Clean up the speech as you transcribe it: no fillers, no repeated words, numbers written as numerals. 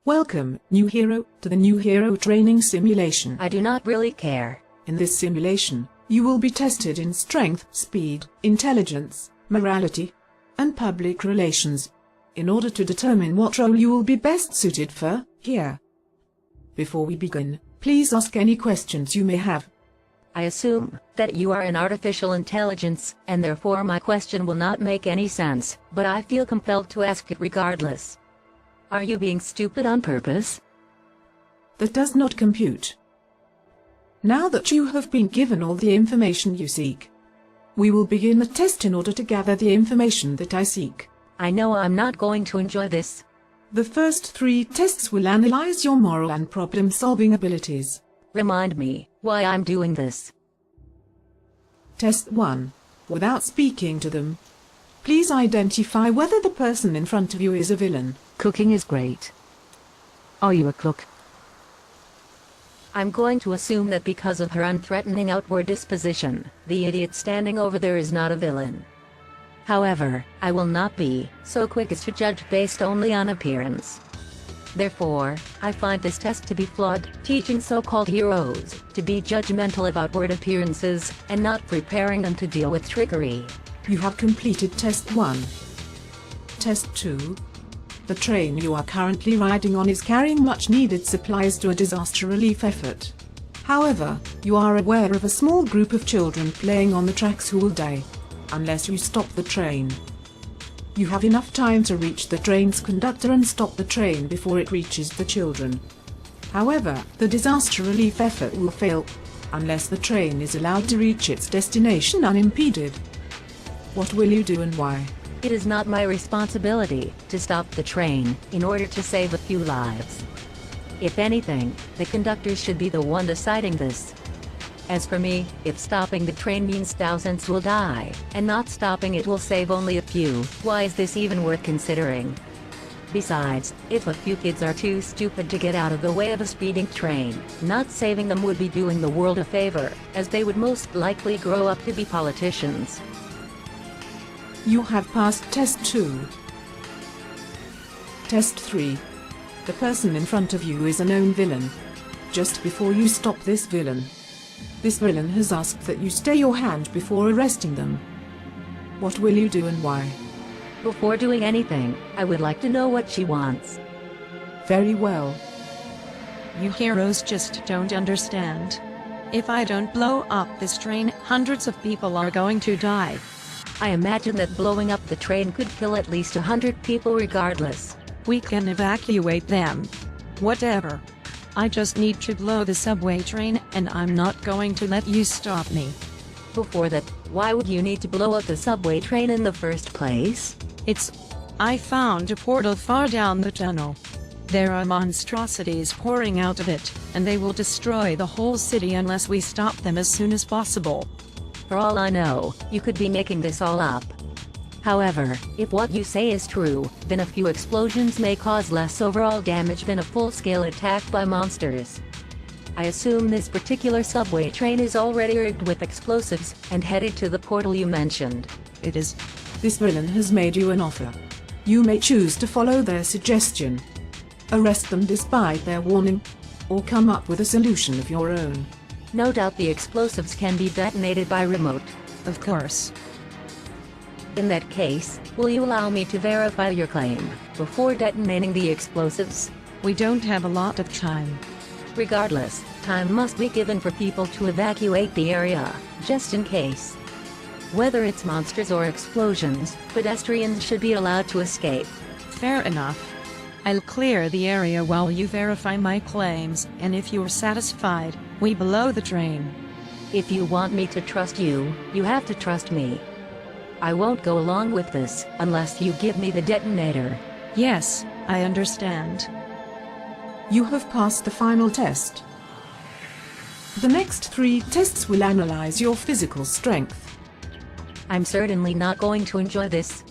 Welcome, new hero, to the new hero training simulation. I do not really care. In this simulation, you will be tested in strength, speed, intelligence, morality, and public relations, in order to determine what role you will be best suited for, here. Before we begin, please ask any questions you may have. I assume that you are an artificial intelligence, and therefore my question will not make any sense, but I feel compelled to ask it regardless. Are you being stupid on purpose? That does not compute. Now that you have been given all the information you seek, we will begin the test in order to gather the information that I seek. I know I'm not going to enjoy this. The first 3 tests will analyze your moral and problem-solving abilities. Remind me why I'm doing this. Test 1. Without speaking to them, please identify whether the person in front of you is a villain. Cooking is great. Are you a cook? I'm going to assume that because of her unthreatening outward disposition, the idiot standing over there is not a villain. However, I will not be so quick as to judge based only on appearance. Therefore, I find this test to be flawed, teaching so-called heroes to be judgmental of outward appearances, and not preparing them to deal with trickery. You have completed Test 1. Test 2. The train you are currently riding on is carrying much-needed supplies to a disaster relief effort. However, you are aware of a small group of children playing on the tracks who will die unless you stop the train. You have enough time to reach the train's conductor and stop the train before it reaches the children. However, the disaster relief effort will fail unless the train is allowed to reach its destination unimpeded. What will you do and why? It is not my responsibility to stop the train in order to save a few lives. If anything, the conductor should be the one deciding this. As for me, if stopping the train means thousands will die, and not stopping it will save only a few, why is this even worth considering? Besides, if a few kids are too stupid to get out of the way of a speeding train, not saving them would be doing the world a favor, as they would most likely grow up to be politicians. You have passed Test 2. Test 3. The person in front of you is a known villain. Just before you stop this villain has asked that you stay your hand before arresting them. What will you do and why? Before doing anything, I would like to know what she wants. Very well. You heroes just don't understand. If I don't blow up this train, hundreds of people are going to die. I imagine that blowing up the train could kill at least 100 people regardless. We can evacuate them. Whatever. I just need to blow the subway train, and I'm not going to let you stop me. Before that, why would you need to blow up the subway train in the first place? I found a portal far down the tunnel. There are monstrosities pouring out of it, and they will destroy the whole city unless we stop them as soon as possible. For all I know, you could be making this all up. However, if what you say is true, then a few explosions may cause less overall damage than a full-scale attack by monsters. I assume this particular subway train is already rigged with explosives, and headed to the portal you mentioned. It is. This villain has made you an offer. You may choose to follow their suggestion, arrest them despite their warning, or come up with a solution of your own. No doubt the explosives can be detonated by remote. Of course. In that case, will you allow me to verify your claim before detonating the explosives? We don't have a lot of time. Regardless, time must be given for people to evacuate the area, just in case. Whether it's monsters or explosions, pedestrians should be allowed to escape. Fair enough. I'll clear the area while you verify my claims, and if you're satisfied, we blow the train. If you want me to trust you, you have to trust me. I won't go along with this unless you give me the detonator. Yes, I understand. You have passed the final test. The next 3 tests will analyze your physical strength. I'm certainly not going to enjoy this.